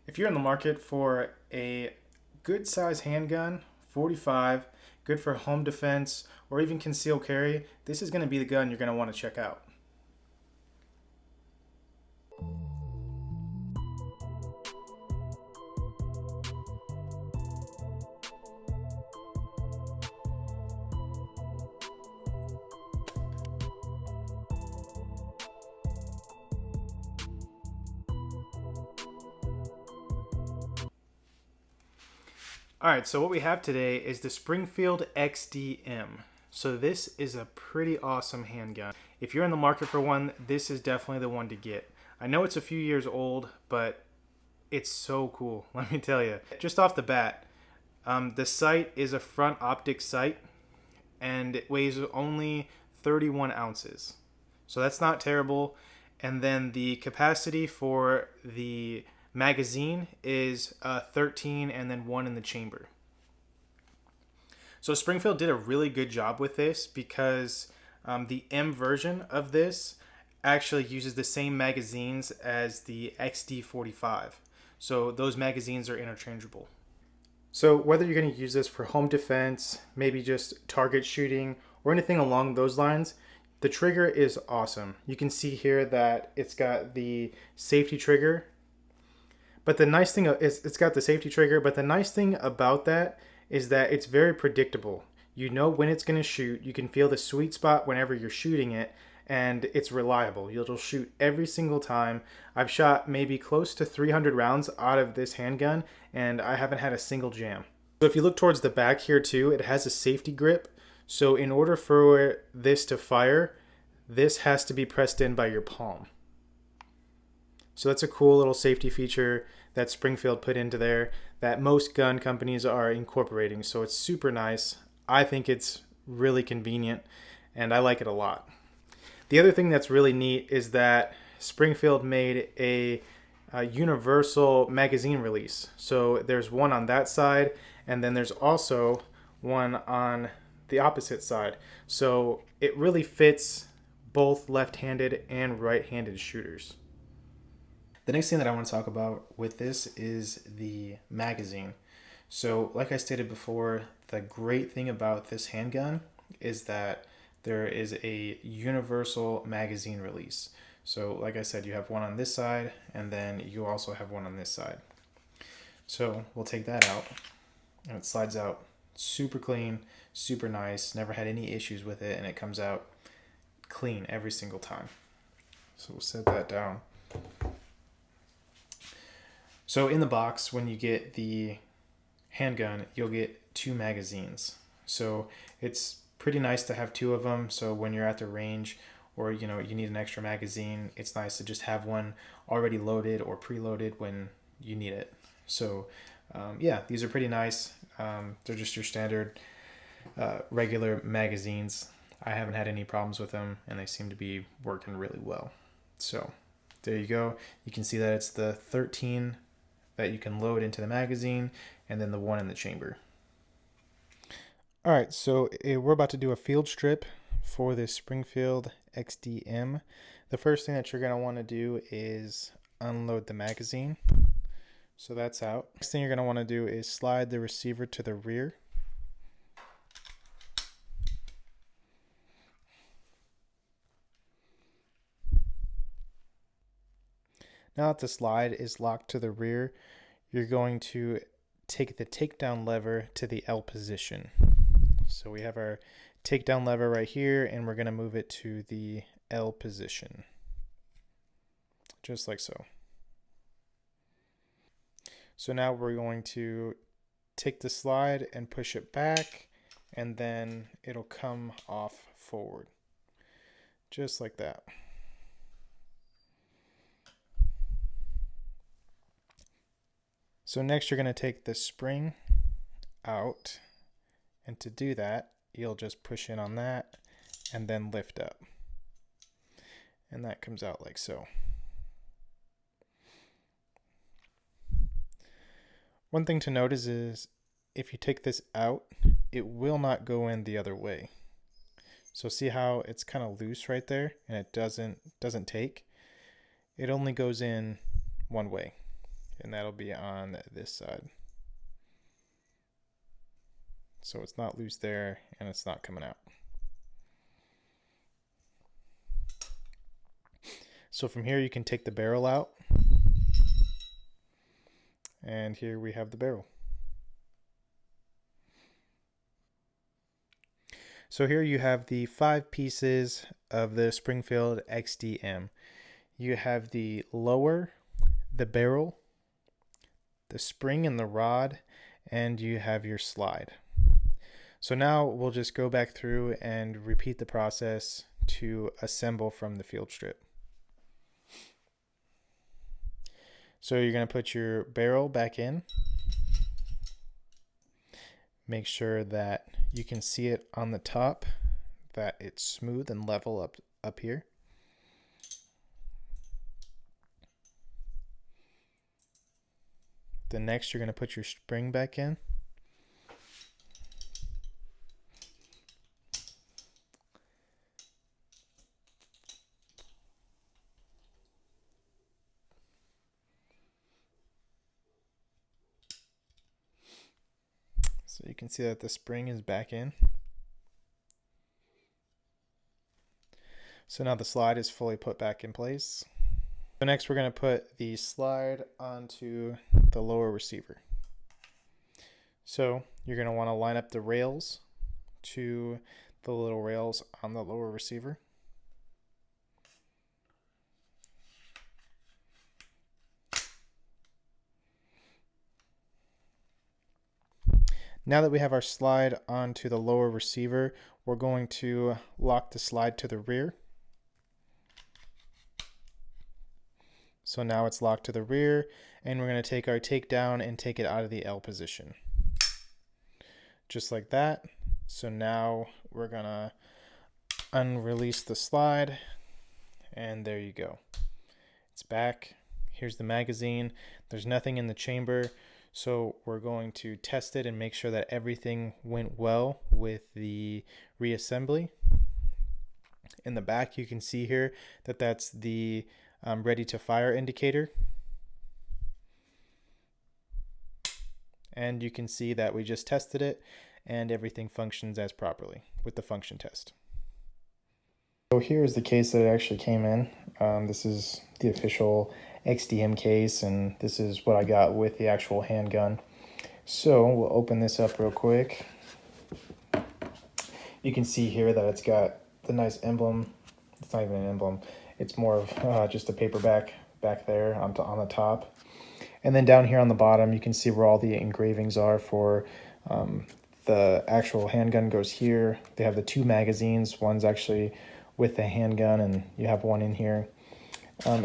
If you're in the market for a good size handgun, 45, good for home defense or even concealed carry, this is going to be the gun you're going to want to check out. All right, so what we have today is the Springfield XDM. So this is a pretty awesome handgun. If you're in the market for one, this is definitely the one to get. I know it's a few years old, but it's so cool, let me tell you. Just off the bat, the sight is a front optic sight, and it weighs only 31 ounces. So that's not terrible. And then the capacity for the magazine is 13 and then one in the chamber. So Springfield did a really good job with this because the M version of this actually uses the same magazines as the XD45. So those magazines are interchangeable. So whether you're going to use this for home defense, maybe just target shooting, or anything along those lines, the trigger is awesome. You can see here that it's got the safety trigger. But the nice thing is it's got the safety trigger, but the nice thing about that is that it's very predictable. You know when it's going to shoot. You can feel the sweet spot whenever you're shooting it, and it's reliable. You'll shoot every single time. I've shot maybe close to 300 rounds out of this handgun, and I haven't had a single jam. So if you look towards the back here too, it has a safety grip. So in order for this to fire, this has to be pressed in by your palm. So that's a cool little safety feature that Springfield put into there that most gun companies are incorporating. So it's super nice. I think it's really convenient, and I like it a lot. The other thing that's really neat is that Springfield made a universal magazine release. So there's one on that side, and then there's also one on the opposite side. So it really fits both left-handed and right-handed shooters. The next thing that I want to talk about with this is the magazine. So like I stated before, the great thing about this handgun is that there is a universal magazine release. So like I said, you have one on this side, and then you also have one on this side. So we'll take that out, and it slides out super clean, super nice, never had any issues with it, and it comes out clean every single time. So we'll set that down. So in the box, when you get the handgun, you'll get 2 magazines. So it's pretty nice to have 2 of them. So when you're at the range, or you need an extra magazine, it's nice to just have one already loaded or preloaded when you need it. So yeah, these are pretty nice. They're just your standard regular magazines. I haven't had any problems with them, and they seem to be working really well. So there you go. You can see that it's the 13 that you can load into the magazine, and then the one in the chamber. All right, so we're about to do a field strip for this Springfield XDM. The first thing that you're going to want to do is unload the magazine. So that's out. Next thing you're going to want to do is slide the receiver to the rear. Now that the slide is locked to the rear, you're going to take the takedown lever to the L position. So we have our takedown lever right here, and we're going to move it to the L position, just like so. So now we're going to take the slide and push it back, and then it'll come off forward, just like that. So next you're going to take the spring out, and to do that, you'll just push in on that and then lift up. And that comes out like so. One thing to note is if you take this out, it will not go in the other way. So see how it's kind of loose right there, and it doesn't take? It only goes in one way. and that'll be on this side. So it's not loose there and it's not coming out. So from here you can take the barrel out, and here we have the barrel. So here you have the 5 pieces of the Springfield XDM. You have the lower, the barrel, the spring and the rod, and you have your slide. So now we'll just go back through and repeat the process to assemble from the field strip. So you're going to put your barrel back in. Make sure that you can see it on the top, that it's smooth and level up here. Then next you're going to put your spring back in. So you can see that the spring is back in. So now the slide is fully put back in place. So next we're going to put the slide onto the lower receiver. So you're going to want to line up the rails to the little rails on the lower receiver. Now that we have our slide onto the lower receiver, we're going to lock the slide to the rear. So now it's locked to the rear, and we're going to take our takedown and take it out of the L position. Just like that. So now we're going to unrelease the slide, and there you go. It's back. Here's the magazine. There's nothing in the chamber. So we're going to test it and make sure that everything went well with the reassembly. In the back, you can see here that that's the ready to fire indicator. And you can see that we just tested it and everything functions as properly with the function test. So here's the case that it actually came in. This is the official XDM case, and this is what I got with the actual handgun. So we'll open this up real quick. You can see here that it's got the nice emblem. It's not even an emblem. It's more of just a paperback back there on the top. And then down here on the bottom, you can see where all the engravings are for the actual handgun goes here. They have the 2 magazines. One's actually with the handgun, and you have one in here.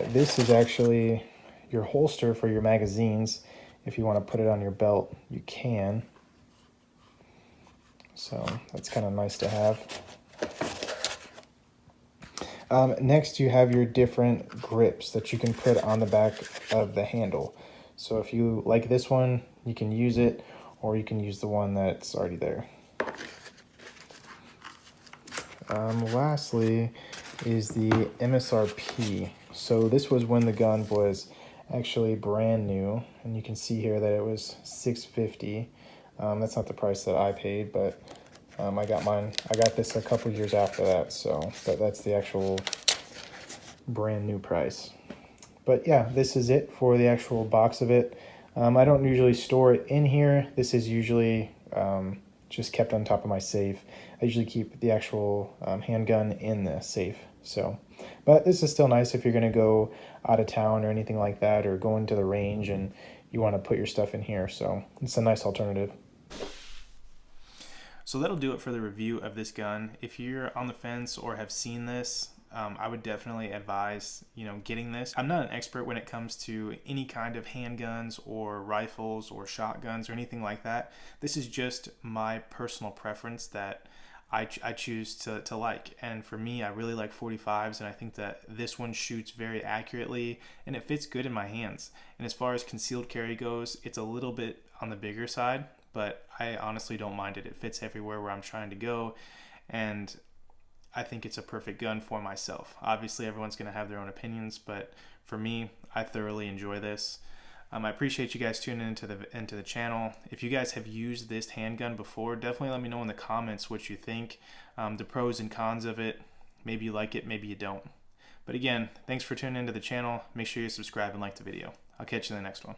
This is actually your holster for your magazines. If you want to put it on your belt, you can. So that's kind of nice to have. Next, you have your different grips that you can put on the back of the handle. So if you like this one, you can use it, or you can use the one that's already there. Lastly is the MSRP. So this was when the gun was actually brand new, and you can see here that it was $650. That's not the price that I paid, but I got mine. I got this a couple years after that, so that's the actual brand new price. But yeah, this is it for the actual box of it. I don't usually store it in here. This is usually just kept on top of my safe. I usually keep the actual handgun in the safe. So, but this is still nice if you're going to go out of town or anything like that, or go into the range and you want to put your stuff in here. So it's a nice alternative. So that'll do it for the review of this gun. If you're on the fence or have seen this, I would definitely advise, getting this. I'm not an expert when it comes to any kind of handguns or rifles or shotguns or anything like that. This is just my personal preference that I choose to like. And for me, I really like 45s, and I think that this one shoots very accurately and it fits good in my hands. And as far as concealed carry goes, it's a little bit on the bigger side, but I honestly don't mind it. It fits everywhere where I'm trying to go, and I think it's a perfect gun for myself. Obviously, everyone's going to have their own opinions, but for me, I thoroughly enjoy this. I appreciate you guys tuning into the channel. If you guys have used this handgun before, definitely let me know in the comments what you think, the pros and cons of it. Maybe you like it, maybe you don't. But again, thanks for tuning into the channel. Make sure you subscribe and like the video. I'll catch you in the next one.